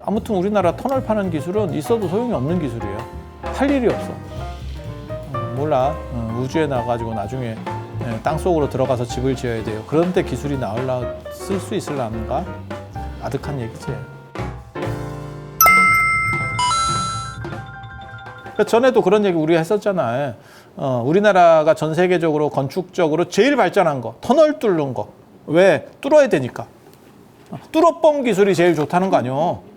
아무튼 우리나라 터널 파는 기술은 있어도 소용이 없는 기술이에요. 할 일이 없어. 몰라. 우주에 나가지고 나중에 땅속으로 들어가서 집을 지어야 돼요. 그런데 기술이 쓸 수 있을란가? 아득한 얘기지. 전에도 그런 얘기 우리가 했었잖아요. 우리나라가 전 세계적으로 건축적으로 제일 발전한 거, 터널 뚫는 거. 왜? 뚫어야 되니까. 뚫어뻥 기술이 제일 좋다는 거 아니요.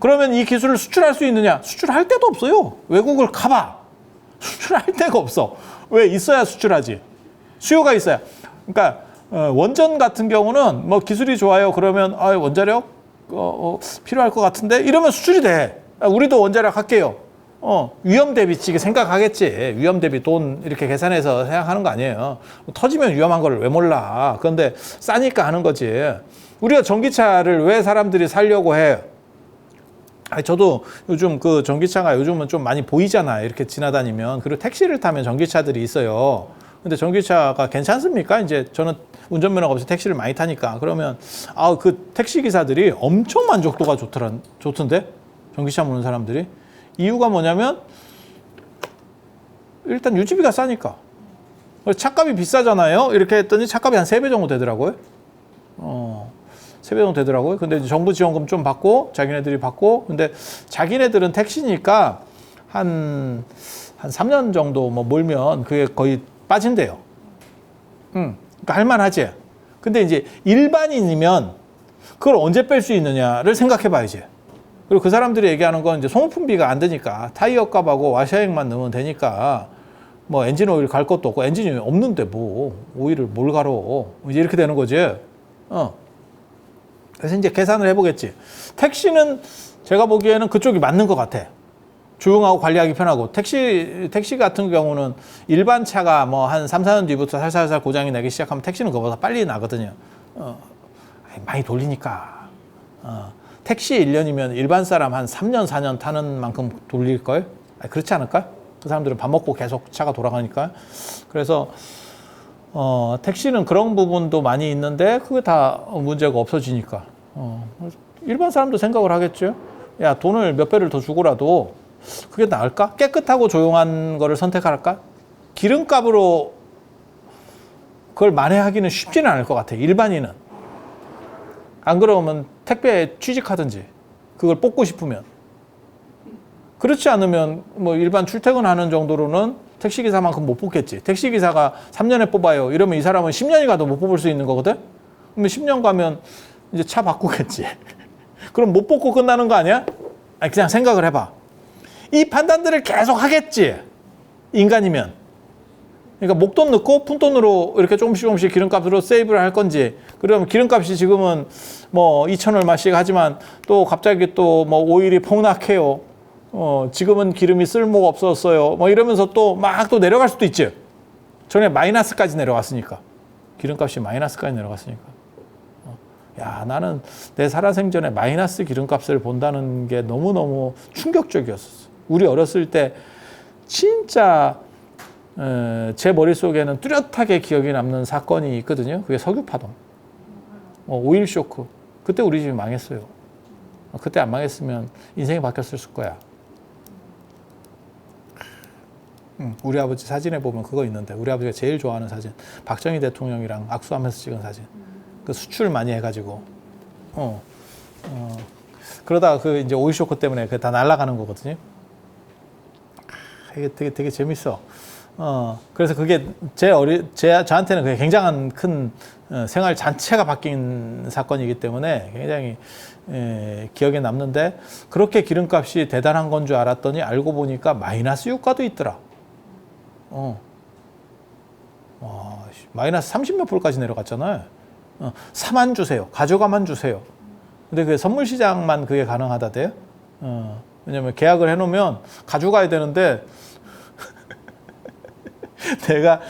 그러면 이 기술을 수출할 수 있느냐? 수출할 데도 없어요. 외국을 가봐. 수출할 데가 없어. 왜? 있어야 수출하지. 수요가 있어야. 그러니까 원전 같은 경우는 뭐 기술이 좋아요. 그러면 원자력 필요할 것 같은데 이러면 수출이 돼. 우리도 원자력 할게요. 위험 대비치 생각하겠지. 위험 대비 돈 이렇게 계산해서 생각하는 거 아니에요. 터지면 위험한 걸 왜 몰라. 그런데 싸니까 하는 거지. 우리가 전기차를 왜 사람들이 사려고 해? 저도 요즘 그 전기차가 요즘은 좀 많이 보이잖아요. 이렇게 지나다니면. 그리고 택시를 타면 전기차들이 있어요. 근데 전기차가 괜찮습니까? 이제 저는 운전면허가 없이 택시를 많이 타니까. 그러면 그 택시 기사들이 엄청 만족도가 좋던데? 전기차 모는 사람들이. 이유가 뭐냐면 일단 유지비가 싸니까. 차값이 비싸잖아요. 이렇게 했더니 차값이 한 3배 정도 되더라고요. 3배 정도 되더라고요. 근데 이제 정부 지원금 좀 받고 자기네들이 받고 근데 자기네들은 택시니까 한 3년 정도 뭐 몰면 그게 거의 빠진대요. 그러니까 할만하지. 근데 이제 일반인이면 그걸 언제 뺄 수 있느냐를 생각해 봐야지. 그리고 그 사람들이 얘기하는 건 이제 소모품비가 안 되니까 타이어 값하고 와셔액만 넣으면 되니까 뭐 엔진 오일 갈 것도 없고 엔진이 없는데 뭐 오일을 뭘 갈어. 이제 이렇게 되는 거지. 그래서 이제 계산을 해보겠지. 택시는 제가 보기에는 그쪽이 맞는 것 같아. 조용하고 관리하기 편하고. 택시 같은 경우는 일반 차가 뭐 한 3, 4년 뒤부터 살살살 고장이 나기 시작하면 택시는 그거보다 빨리 나거든요. 많이 돌리니까. 택시 1년이면 일반 사람 한 3년, 4년 타는 만큼 돌릴걸? 그렇지 않을까? 그 사람들은 밥 먹고 계속 차가 돌아가니까. 그래서 택시는 그런 부분도 많이 있는데 그게 다 문제가 없어지니까. 일반 사람도 생각을 하겠죠. 야, 돈을 몇 배를 더 주고라도 그게 나을까? 깨끗하고 조용한 거를 선택할까? 기름값으로 그걸 만회하기는 쉽지는 않을 것 같아. 일반인은. 안 그러면 택배에 취직하든지 그걸 뽑고 싶으면. 그렇지 않으면 뭐 일반 출퇴근하는 정도로는 택시기사만큼 못 뽑겠지. 택시기사가 3년에 뽑아요. 이러면 이 사람은 10년이 가도 못 뽑을 수 있는 거거든? 그러면 10년 가면 이제 차 바꾸겠지. 그럼 못 뽑고 끝나는 거 아니야? 그냥 생각을 해봐. 이 판단들을 계속 하겠지. 인간이면. 그러니까 목돈 넣고 푼돈으로 이렇게 조금씩 기름값으로 세이브를 할 건지. 그러면 기름값이 지금은 뭐 2천 얼마씩 하지만 또 갑자기 또 뭐 오일이 폭락해요. 지금은 기름이 쓸모가 없었어요. 뭐 이러면서 또 막 또 내려갈 수도 있지. 전에 마이너스까지 내려갔으니까. 기름값이 마이너스까지 내려갔으니까. 야, 나는 내 살아생전에 마이너스 기름값을 본다는 게 너무너무 충격적이었었어. 우리 어렸을 때 진짜 제 머릿속에는 뚜렷하게 기억이 남는 사건이 있거든요. 그게 석유파동. 오일 쇼크. 그때 우리 집이 망했어요. 그때 안 망했으면 인생이 바뀌었을 거야. 우리 아버지 사진에 보면 그거 있는데 우리 아버지가 제일 좋아하는 사진. 박정희 대통령이랑 악수하면서 찍은 사진. 그 수출 많이 해가지고. 그러다가 그 이제 오일 쇼크 때문에 그게 다 날아가는 거거든요. 이게 되게 재밌어. 그래서 그게 저한테는 그게 굉장한 큰 생활 전체가 바뀐 사건이기 때문에 굉장히 기억에 남는데 그렇게 기름값이 대단한 건 줄 알았더니 알고 보니까 마이너스 유가도 있더라. 마이너스 30몇 불까지 내려갔잖아요. 사만 주세요. 가져가만 주세요. 근데 그 선물 시장만 그게 가능하다대요. 왜냐면 계약을 해놓으면 가져가야 되는데 내가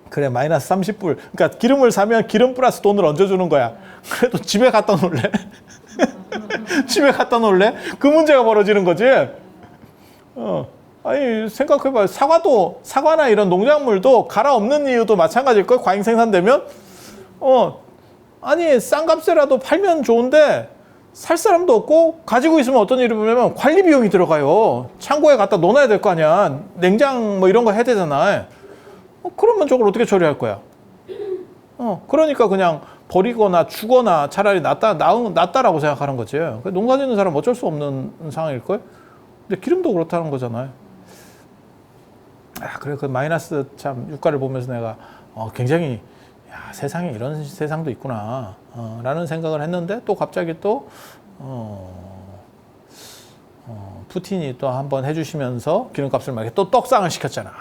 그래 마이너스 30불 그러니까 기름을 사면 기름 플러스 돈을 얹어주는 거야. 그래도 집에 갖다 놓을래? 집에 갖다 놓을래? 그 문제가 벌어지는 거지. 아니 생각해봐. 사과나 이런 농작물도 갈아엎는 이유도 마찬가지일 거야. 과잉 생산되면 아니 싼 값에라도 팔면 좋은데 살 사람도 없고 가지고 있으면 어떤 일이 보면 관리 비용이 들어가요. 창고에 갖다 넣어놔야 될 거 아니야. 냉장 뭐 이런 거 해야 되잖아. 그러면 저걸 어떻게 처리할 거야? 그러니까 그냥 버리거나 주거나 차라리 낫다라고 생각하는 거지. 농사 짓는 사람은 어쩔 수 없는 상황일걸? 근데 기름도 그렇다는 거잖아요. 그래, 그 마이너스 참 유가를 보면서 내가 굉장히 세상에 이런 세상도 있구나 라는 생각을 했는데 또 갑자기 또 푸틴이 또 한번 해주시면서 기름값을 막 또 떡상을 시켰잖아.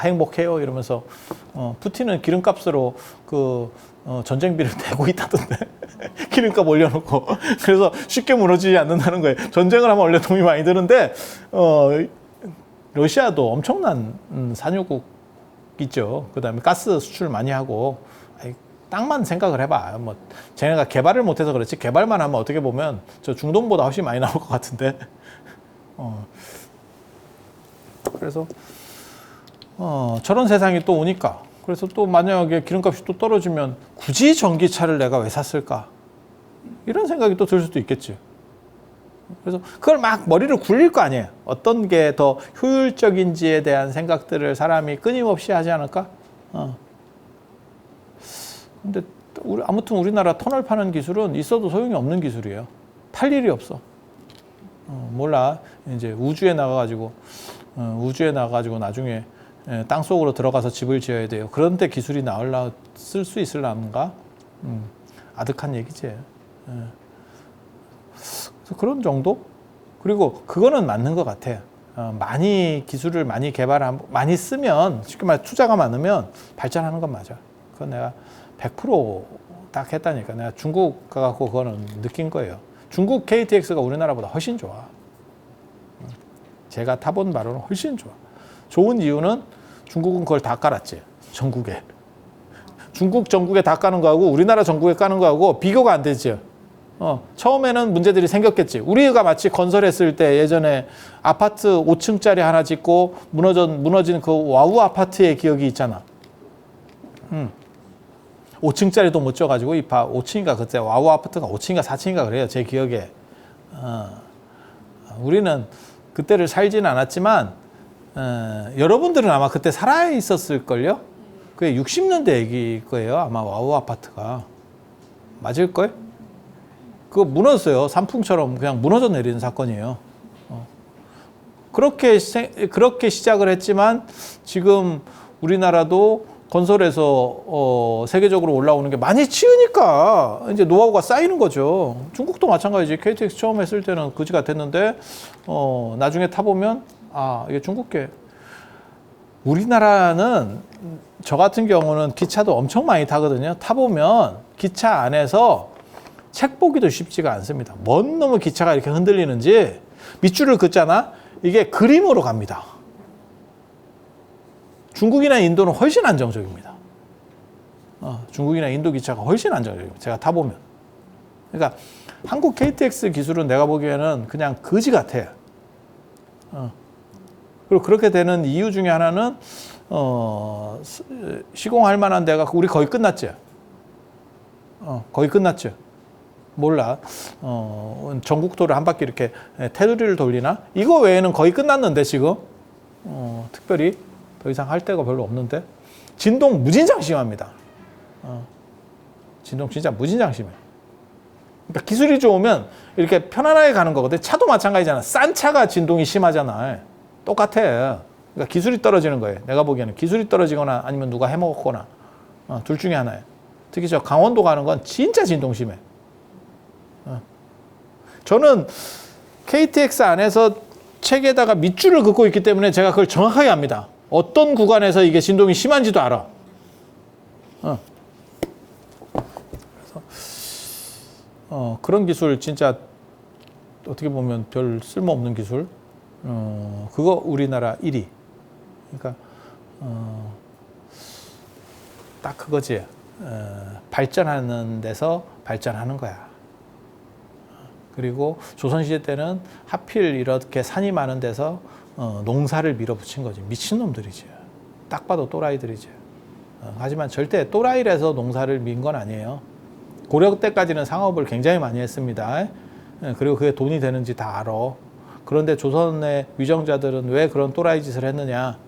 행복해요 이러면서 푸틴은 기름값으로 그 전쟁비를 내고 있다던데 기름값 올려놓고 그래서 쉽게 무너지지 않는다는 거예요. 전쟁을 하면 원래 돈이 많이 드는데 러시아도 엄청난 산유국 있죠. 그다음에 가스 수출 많이 하고 땅만 생각을 해봐. 뭐 쟤네가 개발을 못해서 그렇지 개발만 하면 어떻게 보면 저 중동보다 훨씬 많이 나올 것 같은데. 그래서 저런 세상이 또 오니까 그래서 또 만약에 기름값이 또 떨어지면 굳이 전기차를 내가 왜 샀을까? 이런 생각이 또 들 수도 있겠지. 그래서 그걸 막 머리를 굴릴 거 아니에요. 어떤 게 더 효율적인지에 대한 생각들을 사람이 끊임없이 하지 않을까? 근데 아무튼 우리나라 터널 파는 기술은 있어도 소용이 없는 기술이에요. 팔 일이 없어. 몰라. 이제 우주에 나가가지고 나중에 땅 속으로 들어가서 집을 지어야 돼요. 그런데 기술이 쓸 수 있을란가? 아득한 얘기지. 그래서 그런 정도? 그리고 그거는 맞는 것 같아. 기술을 많이 개발하고, 많이 쓰면, 쉽게 말해 투자가 많으면 발전하는 건 맞아. 그건 내가 100% 했다니까. 내가 중국 가갖고 그거는 느낀 거예요. 중국 KTX가 우리나라보다 훨씬 좋아. 제가 타본 바로는 훨씬 좋아. 좋은 이유는 중국은 그걸 다 깔았지. 전국에. 중국 전국에 다 까는 거하고 우리나라 전국에 까는 거하고 비교가 안 되지. 처음에는 문제들이 생겼겠지. 우리가 마치 건설했을 때 예전에 아파트 5층짜리 하나 짓고 무너진 그 와우 아파트의 기억이 있잖아. 5층짜리도 못 져가지고 5층인가 그때 와우 아파트가 5층인가 4층인가 그래요. 제 기억에. 우리는 그때를 살지는 않았지만 여러분들은 아마 그때 살아 있었을걸요? 그게 60년대 얘기일 거예요. 아마 와우 아파트가. 맞을걸? 그거 무너졌어요. 산풍처럼 그냥 무너져 내리는 사건이에요. 그렇게 시작을 했지만 지금 우리나라도 건설에서 세계적으로 올라오는 게 많이 치우니까 이제 노하우가 쌓이는 거죠. 중국도 마찬가지지. KTX 처음 했을 때는 그지 같았는데 나중에 타보면 이게 중국계. 우리나라는 저 같은 경우는 기차도 엄청 많이 타거든요. 타보면 기차 안에서 책 보기도 쉽지가 않습니다. 뭔 놈의 기차가 이렇게 흔들리는지 밑줄을 긋잖아. 이게 그림으로 갑니다. 중국이나 인도는 훨씬 안정적입니다. 중국이나 인도 기차가 훨씬 안정적입니다. 제가 타보면. 그러니까 한국 KTX 기술은 내가 보기에는 그냥 거지 같아. 그리고 그렇게 되는 이유 중에 하나는 시공할 만한 데가 우리 거의 끝났지. 거의 끝났죠. 몰라. 전국도를 한 바퀴 이렇게 테두리를 돌리나? 이거 외에는 거의 끝났는데 지금 특별히 더 이상 할 데가 별로 없는데 진동 무진장 심합니다. 진동 진짜 무진장 심해. 그러니까 기술이 좋으면 이렇게 편안하게 가는 거거든. 차도 마찬가지잖아. 싼 차가 진동이 심하잖아. 똑같아. 그러니까 기술이 떨어지는 거예요. 내가 보기에는 기술이 떨어지거나 아니면 누가 해먹었거나 둘 중에 하나예요. 특히 저 강원도 가는 건 진짜 진동 심해. 저는 KTX 안에서 책에다가 밑줄을 긋고 있기 때문에 제가 그걸 정확하게 압니다. 어떤 구간에서 이게 진동이 심한지도 알아. 그래서 그런 기술 진짜 어떻게 보면 별 쓸모없는 기술. 그거 우리나라 1위. 그러니까 딱 그거지. 발전하는 데서 발전하는 거야. 그리고 조선시대 때는 하필 이렇게 산이 많은 데서 농사를 밀어붙인 거지. 미친놈들이지. 딱 봐도 또라이들이지. 하지만 절대 또라이라서 농사를 민 건 아니에요. 고려 때까지는 상업을 굉장히 많이 했습니다. 그리고 그게 돈이 되는지 다 알아. 그런데 조선의 위정자들은 왜 그런 또라이 짓을 했느냐?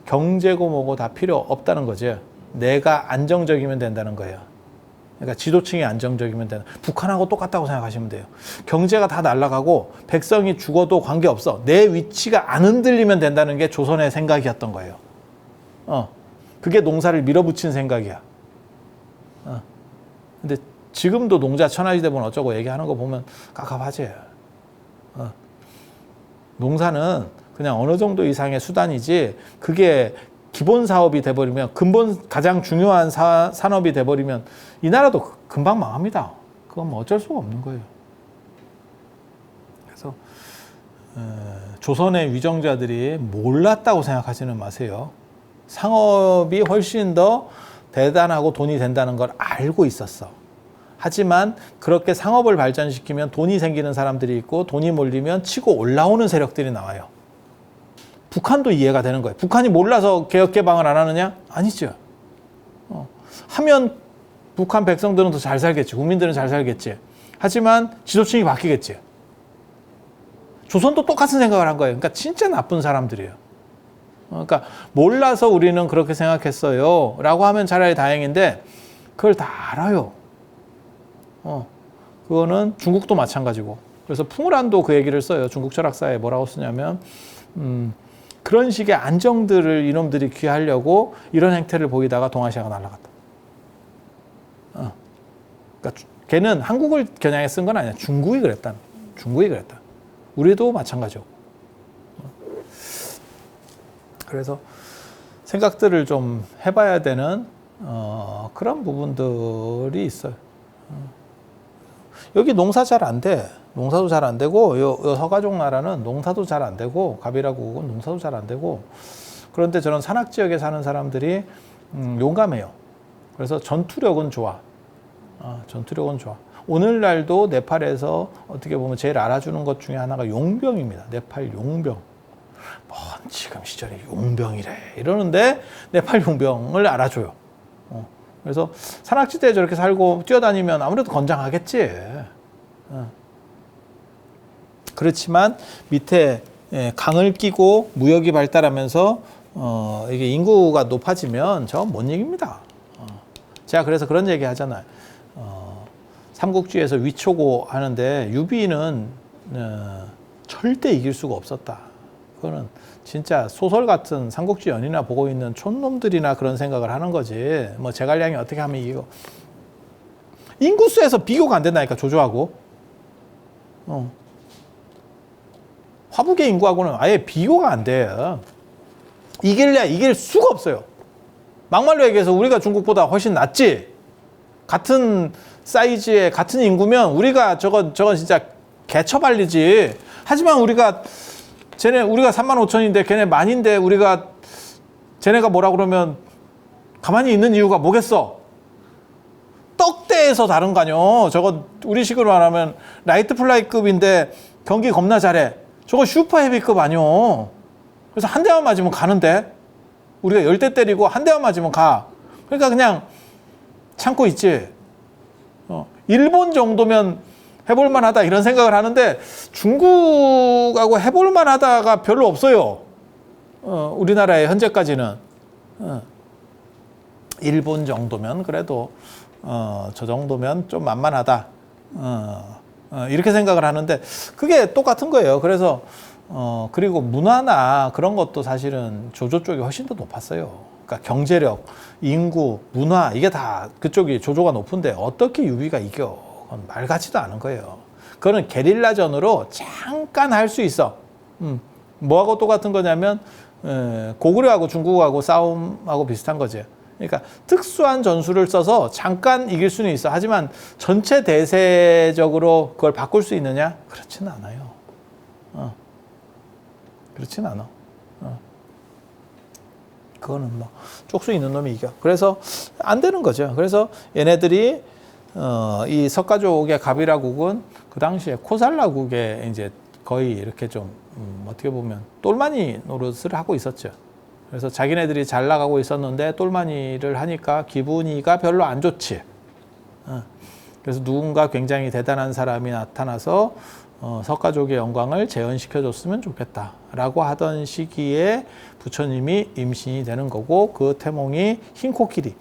경제고 뭐고 다 필요 없다는 거죠. 내가 안정적이면 된다는 거예요. 그러니까 지도층이 안정적이면 된다. 북한하고 똑같다고 생각하시면 돼요. 경제가 다 날아가고 백성이 죽어도 관계없어. 내 위치가 안 흔들리면 된다는 게 조선의 생각이었던 거예요. 그게 농사를 밀어붙인 생각이야. 근데 지금도 농자 천하시대 본 어쩌고 얘기하는 거 보면 깝깝하지. 농사는 그냥 어느 정도 이상의 수단이지 그게 기본 사업이 돼버리면 근본 가장 중요한 산업이 돼버리면 이 나라도 금방 망합니다. 그건 뭐 어쩔 수가 없는 거예요. 그래서 조선의 위정자들이 몰랐다고 생각하지는 마세요. 상업이 훨씬 더 대단하고 돈이 된다는 걸 알고 있었어. 하지만 그렇게 상업을 발전시키면 돈이 생기는 사람들이 있고 돈이 몰리면 치고 올라오는 세력들이 나와요. 북한도 이해가 되는 거예요. 북한이 몰라서 개혁개방을 안 하느냐? 아니죠. 하면 북한 백성들은 더 잘 살겠지. 국민들은 잘 살겠지. 하지만 지도층이 바뀌겠지. 조선도 똑같은 생각을 한 거예요. 그러니까 진짜 나쁜 사람들이에요. 그러니까 몰라서 우리는 그렇게 생각했어요. 라고 하면 차라리 다행인데 그걸 다 알아요. 그거는 중국도 마찬가지고. 그래서 풍우란도 그 얘기를 써요. 중국 철학사에 뭐라고 쓰냐면 그런 식의 안정들을 이놈들이 귀하려고 이런 행태를 보이다가 동아시아가 날아갔다. 그러니까 걔는 한국을 겨냥해 쓴 건 아니야. 중국이 그랬다. 중국이 그랬다. 우리도 마찬가지고. 그래서 생각들을 좀 해봐야 되는 그런 부분들이 있어요. 여기 농사 잘 안 돼. 농사도 잘 안 되고 요 서가족 나라는 농사도 잘 안 되고 가비라국은 농사도 잘 안 되고 그런데 저런 산악 지역에 사는 사람들이 용감해요. 그래서 전투력은 좋아. 전투력은 좋아. 오늘날도 네팔에서 어떻게 보면 제일 알아주는 것 중에 하나가 용병입니다. 네팔 용병. 뭔 지금 시절에 용병이래 이러는데 네팔 용병을 알아줘요. 그래서 산악지대에 저렇게 살고 뛰어다니면 아무래도 건장하겠지. 그렇지만 밑에 강을 끼고 무역이 발달하면서 이게 인구가 높아지면 저건 못 이깁니다. 제가 그래서 그런 얘기 하잖아요. 삼국지에서 위초고 하는데 유비는 절대 이길 수가 없었다. 그거는 진짜 소설 같은 삼국지 연이나 보고 있는 촌놈들이나 그런 생각을 하는 거지. 뭐 제갈량이 어떻게 하면 이기고. 인구수에서 비교가 안 된다니까 조조하고. 화북의 인구하고는 아예 비교가 안 돼요. 이길 수가 없어요. 막말로 얘기해서 우리가 중국보다 훨씬 낫지. 같은 사이즈의 같은 인구면 우리가 저건 진짜 개처발리지. 하지만 우리가 35,000인데 걔네 만인데 우리가 쟤네가 뭐라 그러면 가만히 있는 이유가 뭐겠어? 떡대에서 다른 거 아니요. 저거 우리식으로 말하면 라이트 플라이급인데 경기 겁나 잘해. 저거 슈퍼 헤비급 아니요. 그래서 한 대만 맞으면 가는데 우리가 10대 때리고 한 대만 맞으면 가. 그러니까 그냥 참고 있지. 일본 정도면 해볼만 하다 이런 생각을 하는데 중국하고 해볼만 하다가 별로 없어요. 우리나라에 현재까지는. 일본 정도면 그래도 저 정도면 좀 만만하다. 이렇게 생각을 하는데 그게 똑같은 거예요. 그래서 그리고 문화나 그런 것도 사실은 조조 쪽이 훨씬 더 높았어요. 그러니까 경제력, 인구, 문화 이게 다 그쪽이 조조가 높은데 어떻게 유비가 이겨? 그건 말 같지도 않은 거예요. 그거는 게릴라전으로 잠깐 할 수 있어. 뭐하고 똑같은 거냐면 고구려하고 중국하고 싸움하고 비슷한 거지. 그러니까 특수한 전술을 써서 잠깐 이길 수는 있어. 하지만 전체 대세적으로 그걸 바꿀 수 있느냐? 그렇지는 않아요. 그렇진 않아. 그거는 뭐 쪽수 있는 놈이 이겨. 그래서 안 되는 거죠. 그래서 얘네들이 이 석가족의 가비라국은 그 당시에 코살라국에 이제 거의 이렇게 좀 어떻게 보면 똘마니 노릇을 하고 있었죠. 그래서 자기네들이 잘 나가고 있었는데 똘마니를 하니까 기분이가 별로 안 좋지. 그래서 누군가 굉장히 대단한 사람이 나타나서 석가족의 영광을 재현시켜줬으면 좋겠다라고 하던 시기에 부처님이 임신이 되는 거고, 그 태몽이 흰 코끼리,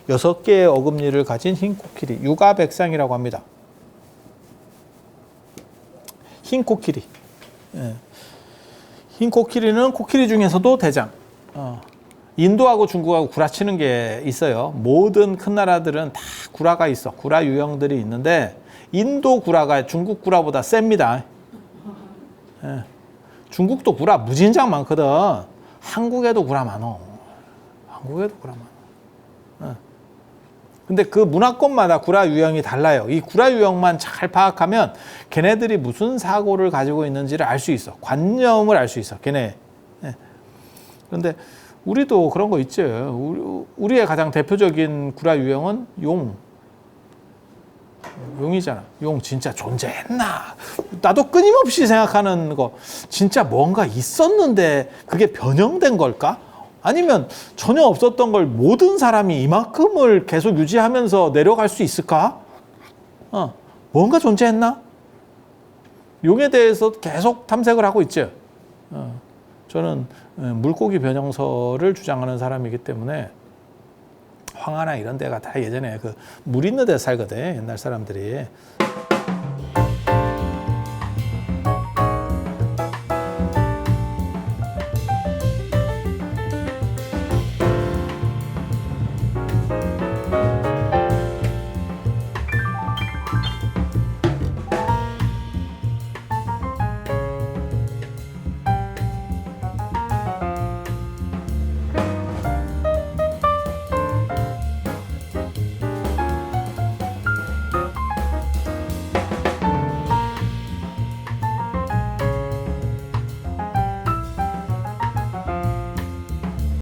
6개의 어금니를 가진 흰 코끼리, 유가백상이라고 합니다. 흰 코끼리. 흰 코끼리는 코끼리 중에서도 대장. 인도하고 중국하고 구라치는 게 있어요. 모든 큰 나라들은 다 구라가 있어. 구라 유형들이 있는데 인도 구라가 중국 구라보다 셉니다. 중국도 구라 무진장 많거든. 한국에도 구라 많어. 한국에도 구라 많어. 근데 그 문화권마다 구라 유형이 달라요. 이 구라 유형만 잘 파악하면 걔네들이 무슨 사고를 가지고 있는지를 알 수 있어. 관념을 알 수 있어. 걔네. 그런데 우리도 그런 거 있죠. 우리의 가장 대표적인 구라 유형은 용. 용이잖아. 용 진짜 존재했나? 나도 끊임없이 생각하는 거. 진짜 뭔가 있었는데 그게 변형된 걸까? 아니면 전혀 없었던 걸 모든 사람이 이만큼을 계속 유지하면서 내려갈 수 있을까? 뭔가 존재했나? 용에 대해서 계속 탐색을 하고 있죠. 저는 물고기 변형설을 주장하는 사람이기 때문에 황하나 이런 데가 다 예전에 그 물 있는 데 살거든, 옛날 사람들이.